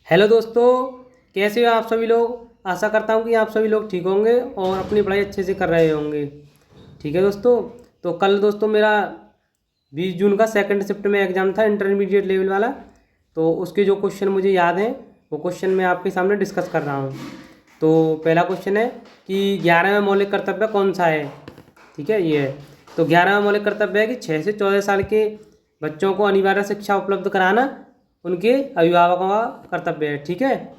Hello दोस्तों, कैसे हो आप सभी लोग। आशा करता हूँ कि आप सभी लोग ठीक होंगे और अपनी पढ़ाई अच्छे से कर रहे होंगे। ठीक है दोस्तों, तो कल दोस्तों मेरा 20 जून का सेकंड शिफ्ट में एग्ज़ाम था, इंटरमीडिएट लेवल वाला। तो उसके जो क्वेश्चन मुझे याद हैं वो क्वेश्चन मैं आपके सामने डिस्कस कर रहा हूँ। तो पहला क्वेश्चन है कि 11वां मौलिक कर्तव्य कौन सा है। ठीक है, ये है। तो 11वां मौलिक कर्तव्य है कि 6 से 14 साल के बच्चों को अनिवार्य शिक्षा उपलब्ध कराना उनके अभिभावकों का कर्तव्य है। ठीक है।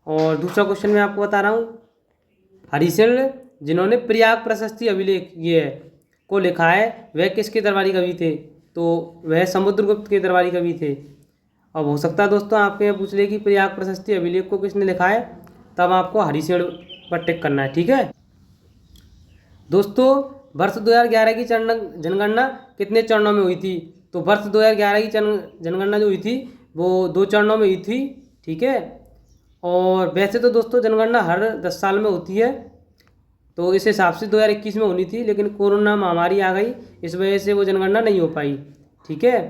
और दूसरा क्वेश्चन मैं आपको बता रहा हूँ, हरिश्चंद्र जिन्होंने प्रयाग प्रशस्ति अभिलेख ये है को लिखा है वह किसके दरबारी कवि थे। तो वह समुद्रगुप्त के दरबारी कवि थे। अब हो सकता है दोस्तों आपके यहाँ पूछ ले कि प्रयाग प्रशस्ति अभिलेख को किसने लिखा है, तब आपको हरिश्चंद्र पर टिक करना है। ठीक है दोस्तों, वर्ष 2011 की जनगणना कितने चरणों में हुई थी। तो वर्ष 2011 की जनगणना जो हुई थी वो 2 चरणों में हुई थी। ठीक है। और वैसे तो दोस्तों जनगणना हर 10 साल में होती है, तो इस हिसाब से 2021 में होनी थी, लेकिन कोरोना महामारी आ गई, इस वजह से वो जनगणना नहीं हो पाई। ठीक है।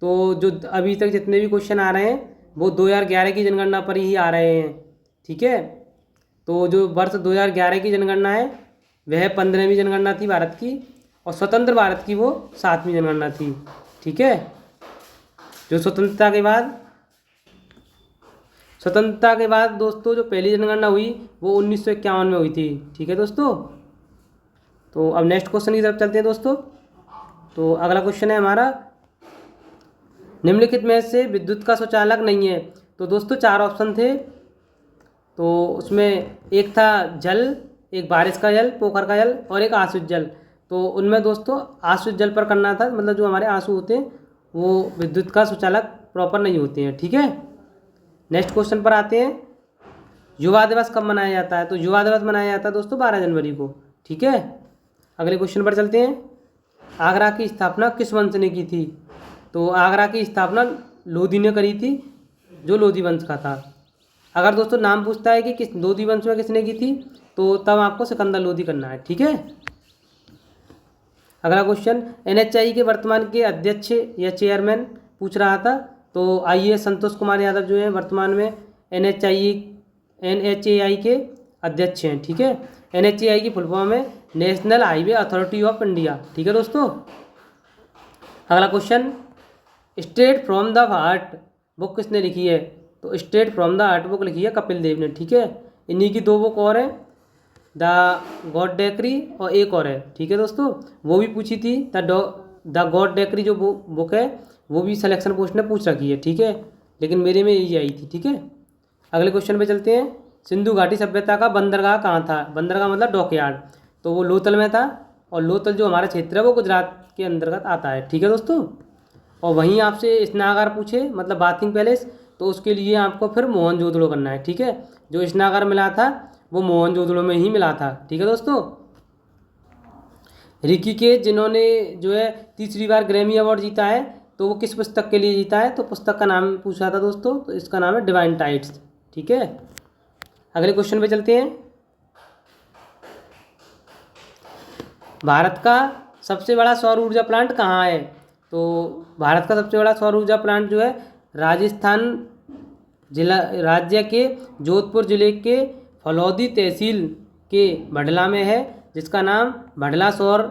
तो जो अभी तक जितने भी क्वेश्चन आ रहे हैं वो 2011 की जनगणना पर ही आ रहे हैं। ठीक है। तो जो वर्ष 2011 की जनगणना है वह 15वीं जनगणना थी भारत की, और स्वतंत्र भारत की वो 7वीं जनगणना थी। ठीक है। जो स्वतंत्रता के बाद दोस्तों जो पहली जनगणना हुई वो 1951 में हुई थी। ठीक है दोस्तों। तो अब नेक्स्ट क्वेश्चन की तरफ चलते हैं दोस्तों। तो अगला क्वेश्चन है हमारा, निम्नलिखित में से विद्युत का स्वचालक नहीं है। तो दोस्तों 4 ऑप्शन थे, तो उसमें एक था जल, एक बारिश का जल, पोखर का जल और एक आश्रित जल। तो उनमें दोस्तों आश्रित जल पर करना था, मतलब जो हमारे आंसू होते हैं वो विद्युत का स्वचालक प्रॉपर नहीं होते हैं। ठीक है। नेक्स्ट क्वेश्चन पर आते हैं, युवा दिवस कब मनाया जाता है। तो युवा दिवस मनाया जाता है दोस्तों 12 जनवरी को। ठीक है। अगले क्वेश्चन पर चलते हैं, आगरा की स्थापना किस वंश ने की थी। तो आगरा की स्थापना लोधी ने करी थी, जो लोधी वंश का था। अगर दोस्तों नाम पूछता है कि किस लोधी वंश में किसने की थी, तो तब आपको सिकंदर लोधी करना है। ठीक है। अगला क्वेश्चन, NHI के वर्तमान के अध्यक्ष या चेयरमैन पूछ रहा था। तो आइए, संतोष कुमार यादव जो है वर्तमान में NHAI के अध्यक्ष हैं। ठीक है। NHAI की फुल फॉर्म है national highway authority of India. ठीक है दोस्तों। अगला question, straight from the heart book किसने लिखी है। तो straight from the heart book लिखी है कपिल देव ने। ठीक है। इन्हीं की 2 बुक और हैं, द गॉड डेकरी और एक और है। ठीक है दोस्तों, वो भी पूछी थी। द गॉड डेकरी जो बुक है वो भी सिलेक्शन पोस्ट ने पूछ रखी है। ठीक है, लेकिन मेरे में यही आई थी। ठीक है। अगले क्वेश्चन पे चलते हैं, सिंधु घाटी सभ्यता का बंदरगाह कहाँ था। बंदरगाह मतलब डॉकयार्ड, तो वो लोथल में था, और लोथल जो हमारा क्षेत्र है वो गुजरात के अंतर्गत आता है। ठीक है दोस्तों। और वहीं आपसे स्नागार पूछे, मतलब बाथिंग पैलेस, तो उसके लिए आपको फिर मोहनजोदड़ो करना है। ठीक है। जो स्नागार मिला था वो मोहनजोदड़ो में ही मिला था। ठीक है दोस्तों। ऋषिकेश जिन्होंने जो है तीसरी बार ग्रैमी अवार्ड जीता है, तो वो किस पुस्तक के लिए जीता है। तो पुस्तक का नाम पूछा था दोस्तों, तो इसका नाम है डिवाइन टाइट्स। ठीक है। अगले क्वेश्चन पे चलते हैं, भारत का सबसे बड़ा सौर ऊर्जा प्लांट कहाँ है। तो भारत का सबसे बड़ा सौर ऊर्जा प्लांट जो है राजस्थान जिला राज्य के जोधपुर जिले के फलौदी तहसील के भडला में है, जिसका नाम भडला सौर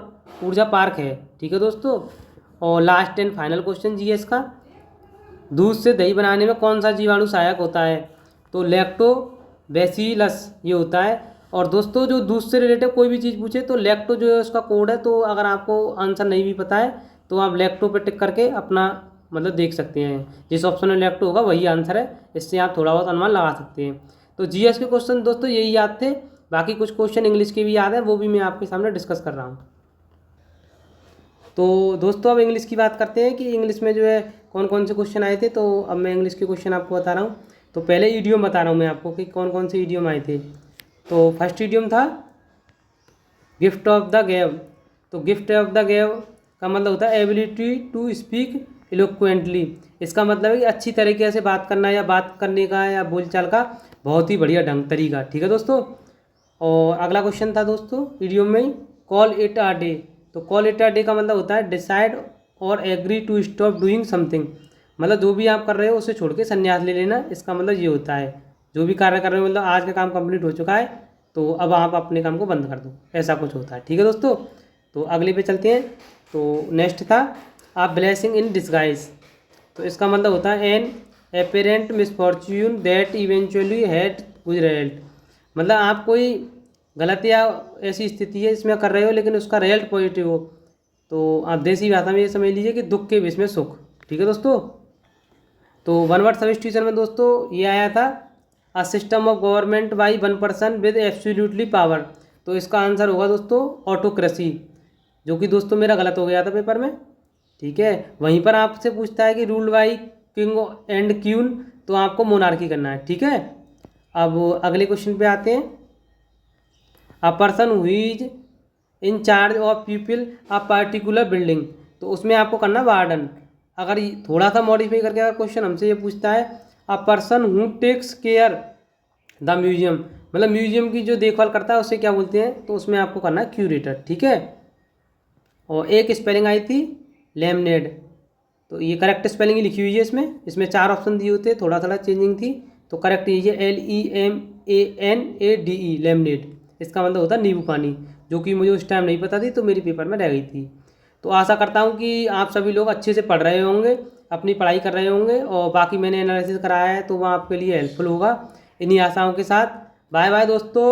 ऊर्जा पार्क है। ठीक है दोस्तों। और last and final question GS का, दूध से दही बनाने में कौन सा जीवाणु सहायक होता है। तो लैक्टोबैसिलस ये होता है। और दोस्तों जो दूध से रिलेटेड कोई भी चीज़ पूछे तो लैक्टो जो है उसका कोड है, तो अगर आपको आंसर नहीं भी पता है तो आप लैक्टो पे टिक करके अपना मतलब देख सकते हैं, जिस ऑप्शन में लैक्टो होगा वही आंसर है। इससे आप थोड़ा बहुत अनुमान लगा सकते हैं। तो जीएस के क्वेश्चन दोस्तों यही याद थे, बाकी कुछ क्वेश्चन इंग्लिश के भी याद है, वो भी मैं आपके सामने डिस्कस कर रहा हूँ। तो दोस्तों अब इंग्लिश की बात करते हैं कि इंग्लिश में जो है कौन कौन से क्वेश्चन आए थे। तो अब मैं इंग्लिश के क्वेश्चन आपको बता रहा हूँ। तो पहले ईडियम बता रहा हूँ मैं आपको कि कौन कौन से ईडियम आए थे। तो फर्स्ट ईडियम था गिफ्ट ऑफ द गैव। तो गिफ्ट ऑफ द गैव का मतलब होता है एबिलिटी टू स्पीक इलोक्वेंटली। इसका मतलब है कि अच्छी तरीके से बात करना, या बात करने का या बोलचाल का बहुत ही बढ़िया ढंग तरीका। ठीक है दोस्तों। और अगला क्वेश्चन था दोस्तों ईडियम में कॉल इट अ डे। तो कॉल इट अ डे का मतलब होता है डिसाइड और agree to stop doing something. मतलब जो भी आप कर रहे हो उसे छोड़ के संन्यास ले लेना, इसका मतलब ये होता है। जो भी कार्य कर रहे हो, मतलब आज का काम कंप्लीट हो चुका है तो अब आप अपने काम को बंद कर दो, ऐसा कुछ होता है। ठीक है दोस्तों, तो अगले पे चलते हैं। तो नेक्स्ट था आप ब्लेसिंग इन डिस्गाइज। तो इसका मतलब होता है an apparent misfortune that eventually had good result. मतलब आप कोई गलत या ऐसी स्थिति है इसमें कर रहे हो लेकिन उसका रिजल्ट पॉजिटिव हो, तो आप देसी भाषा में ये समझ लीजिए कि दुख के बीच में सुख। ठीक है दोस्तों, तो वन वर्ड सब्स्टिट्यूशन में दोस्तों ये आया था a system of government by one person with absolutely power. तो इसका आंसर होगा दोस्तों ऑटोक्रेसी, जो कि दोस्तों मेरा गलत हो गया था पेपर में। ठीक है, वहीं पर आपसे पूछता है कि rule by king and queen, तो आपको मोनार्की करना है। ठीक है, अब अगले क्वेश्चन पे आते हैं। अ person who is in charge of people a particular building, तो उसमें आपको करना वार्डन। अगर थोड़ा सा मॉडिफाई करके अगर क्वेश्चन हमसे ये पूछता है a person who takes care the museum, मतलब म्यूजियम की जो देखभाल करता है उसे क्या बोलते हैं, तो उसमें आपको करना है क्यूरेटर। ठीक है, और एक स्पेलिंग आई थी लेमनेड, तो ये करेक्ट स्पेलिंग ही लिखी हुई है इसमें। इसमें 4 ऑप्शन दिए होते, थोड़ा थोड़ा चेंजिंग थी, तो करेक्ट ये LEMANADE लेमनेड। इसका मतलब होता है नींबू पानी, जो कि मुझे उस टाइम नहीं पता थी, तो मेरी पेपर में रह गई थी। तो आशा करता हूँ कि आप सभी लोग अच्छे से पढ़ रहे होंगे, अपनी पढ़ाई कर रहे होंगे, और बाकी मैंने एनालिसिस कराया है तो वह आपके लिए हेल्पफुल होगा। इन्हीं आशाओं के साथ बाय बाय दोस्तों।